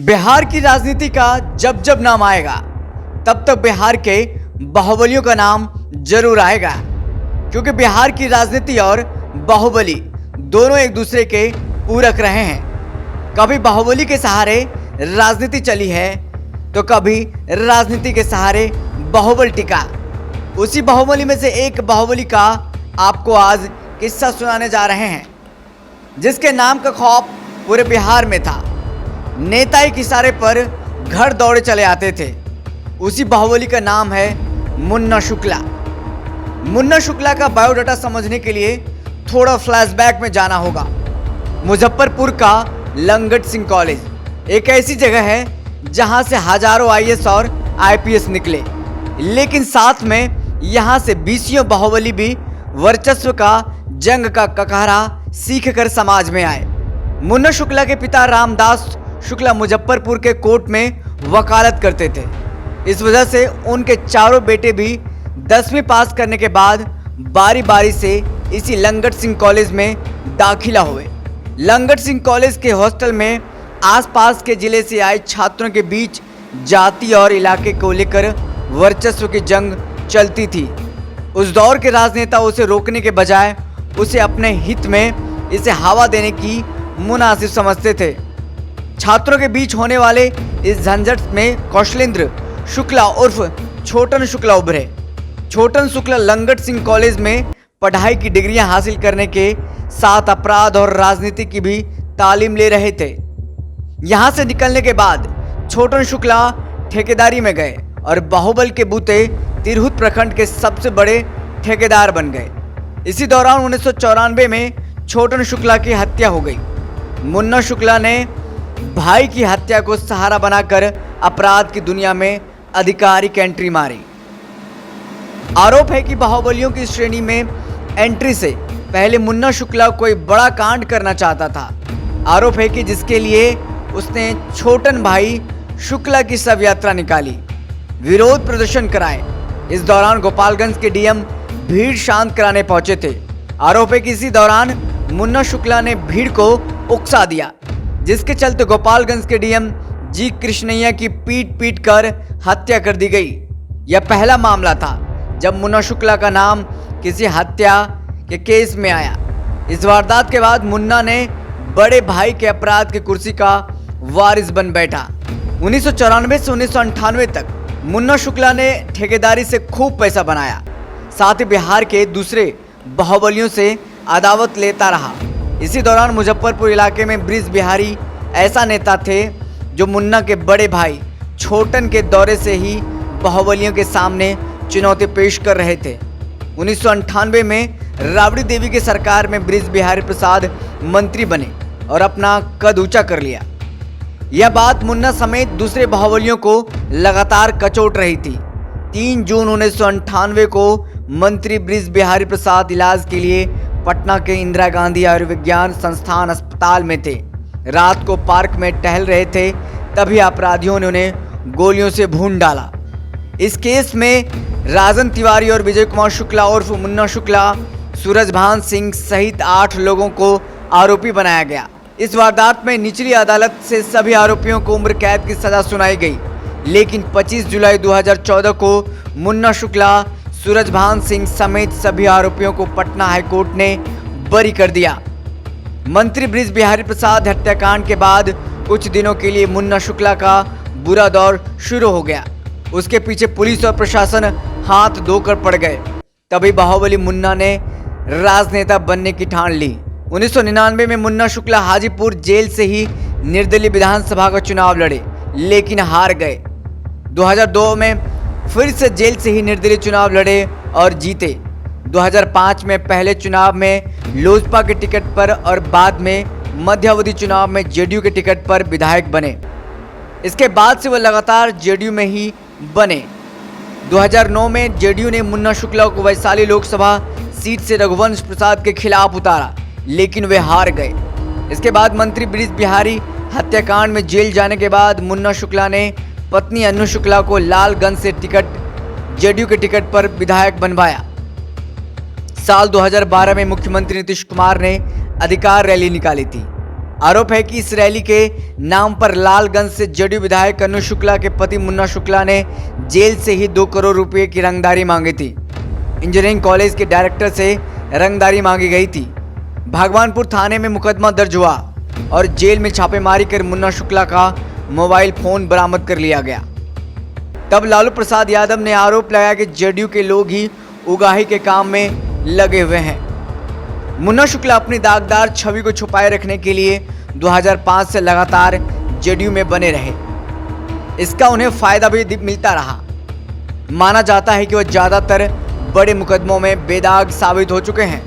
बिहार की राजनीति का जब जब नाम आएगा तब तक बिहार के बाहुबलियों का नाम जरूर आएगा, क्योंकि बिहार की राजनीति और बाहुबली दोनों एक दूसरे के पूरक रहे हैं। कभी बाहुबली के सहारे राजनीति चली है तो कभी राजनीति के सहारे बाहुबल टिका। उसी बाहुबली में से एक बाहुबली का आपको आज किस्सा सुनाने जा रहे हैं, जिसके नाम का खौफ पूरे बिहार में था। नेता एक इशारे पर घर दौड़े चले आते थे। उसी बाहुबली का नाम है मुन्ना शुक्ला। मुन्ना शुक्ला का बायोडाटा समझने के लिए थोड़ा फ्लैशबैक में जाना होगा। मुजफ्फरपुर का लंगट सिंह कॉलेज एक ऐसी जगह है जहां से हजारों आईएएस और आईपीएस निकले, लेकिन साथ में यहां से बीसियों बाहुबली भी वर्चस्व का जंग का ककहरा सीख कर समाज में आए। मुन्ना शुक्ला के पिता रामदास शुक्ला मुजफ्फरपुर के कोर्ट में वकालत करते थे। इस वजह से उनके चारों बेटे भी 10वीं पास करने के बाद बारी बारी से इसी लंगट सिंह कॉलेज में दाखिला हुए। लंगट सिंह कॉलेज के हॉस्टल में आसपास के जिले से आए छात्रों के बीच जाति और इलाके को लेकर वर्चस्व की जंग चलती थी। उस दौर के राजनेता उसे रोकने के बजाय उसे अपने हित में इसे हवा देने की मुनासिब समझते थे। छात्रों के बीच होने वाले इस झंझट में कौशलेंद्र शुक्ला उर्फ छोटन शुक्ला उभरे। छोटन शुक्ला लंगट सिंह कॉलेज में पढ़ाई की डिग्रियां हासिल करने के साथ अपराध और राजनीति की भी तालीम ले रहे थे। यहां से निकलने के बाद छोटन शुक्ला ठेकेदारी में गए और बाहुबल के बूते तिरहुत प्रखंड के सबसे बड़े ठेकेदार बन गए। इसी दौरान 1994 में छोटन शुक्ला की हत्या हो गई। मुन्ना शुक्ला ने भाई की हत्या को सहारा बनाकर अपराध की दुनिया में आधिकारिक एंट्री मारी। आरोप है कि बाहुबलियों की श्रेणी में एंट्री से पहले मुन्ना शुक्ला कोई बड़ा कांड करना चाहता था। आरोप है कि जिसके लिए उसने छोटन भाई शुक्ला की शव यात्रा निकाली, विरोध प्रदर्शन कराए। इस दौरान गोपालगंज के डीएम भीड़ शांत कराने पहुंचे थे। आरोप है कि इसी दौरान मुन्ना शुक्ला ने भीड़ को उकसा दिया, जिसके चलते गोपालगंज के डीएम जी कृष्णैया की पीट कर हत्या कर दी गई। यह पहला मामला था जब मुन्ना शुक्ला का नाम किसी हत्या के केस में आया। इस वारदात के बाद मुन्ना ने बड़े भाई के अपराध की कुर्सी का वारिस बन बैठा। 1994 से 1998 तक मुन्ना शुक्ला ने ठेकेदारी से खूब पैसा बनाया, साथ ही बिहार के दूसरे बाहुबलियों से अदावत लेता रहा। इसी दौरान मुजफ्फरपुर इलाके में ब्रिज बिहारी ऐसा नेता थे जो मुन्ना के बड़े भाई छोटन के दौरे से ही बाहुबलियों के सामने चुनौती पेश कर रहे थे। 1998 में राबड़ी देवी की सरकार में ब्रिज बिहारी प्रसाद मंत्री बने और अपना कद ऊंचा कर लिया। यह बात मुन्ना समेत दूसरे बाहुबलियों को लगातार कचोट रही थी। 3 जून 1998 को मंत्री ब्रिज बिहारी प्रसाद इलाज के लिए पटना के इंदिरा गांधी आयुर्विज्ञान संस्थान अस्पताल में थे। रात को पार्क में टहल रहे थे, तभी अपराधियों ने उन्हें गोलियों से भून डाला। इस केस में राजन तिवारी और विजय कुमार शुक्ला उर्फ मुन्ना शुक्ला, सूरजभान सिंह सहित 8 लोगों को आरोपी बनाया गया। इस वारदात में निचली अदालत से सभी आरोपियों को उम्र कैद की सजा सुनाई गई, लेकिन 25 जुलाई 2014 को मुन्ना शुक्ला, सूरजभान सिंह समेत सभी आरोपियों को पटना हाईकोर्ट ने बरी कर दिया। मंत्री ब्रिज बिहारी प्रसाद हत्याकांड के बाद कुछ दिनों के लिए मुन्ना शुक्ला का बुरा दौर शुरू हो गया। उसके पीछे पुलिस और प्रशासन हाथ धोकर पड़ गए। तभी बाहुबली मुन्ना ने राजनेता बनने की ठान ली। 1999 में मुन्ना शुक्ला हाजीपुर जेल से ही निर्दलीय विधानसभा का चुनाव लड़े, लेकिन हार गए। 2002 में फिर से जेल से ही निर्दलीय चुनाव लड़े और जीते। 2005 में पहले चुनाव में लोजपा के टिकट पर और बाद में मध्यावधि चुनाव में जेडीयू के टिकट पर विधायक बने। इसके बाद से वह लगातार जेडीयू में ही बने। 2009 में जेडीयू ने मुन्ना शुक्ला को वैशाली लोकसभा सीट से रघुवंश प्रसाद के खिलाफ उतारा, लेकिन वे हार गए। इसके बाद मंत्री ब्रिज बिहारी हत्याकांड में जेल जाने के बाद मुन्ना शुक्ला ने पत्नी अन्नू शुक्ला को लालगंज से जेडीयू के टिकट पर विधायक बनवाया। साल 2012 में मुख्यमंत्री नीतीश कुमार ने अधिकार रैली निकाली थी। आरोप है कि इस रैली के नाम पर लालगंज से जदयू विधायक अनु शुक्ला के पति मुन्ना शुक्ला ने जेल से ही 2 करोड़ रुपए की रंगदारी मांगी थी। इंजीनियरिंग कॉलेज के डायरेक्टर से रंगदारी मांगी गई थी। भगवानपुर थाने में मुकदमा दर्ज हुआ और जेल में छापेमारी कर मुन्ना शुक्ला का मोबाइल फोन बरामद कर लिया गया। तब लालू प्रसाद यादव ने आरोप लगाया कि जदयू के लोग ही उगाही के काम में लगे हुए हैं। मुन्ना शुक्ला अपनी दागदार छवि को छुपाए रखने के लिए 2005 से लगातार जदयू में बने रहे। इसका उन्हें फायदा भी मिलता रहा। माना जाता है कि वह ज्यादातर बड़े मुकदमों में बेदाग साबित हो चुके हैं।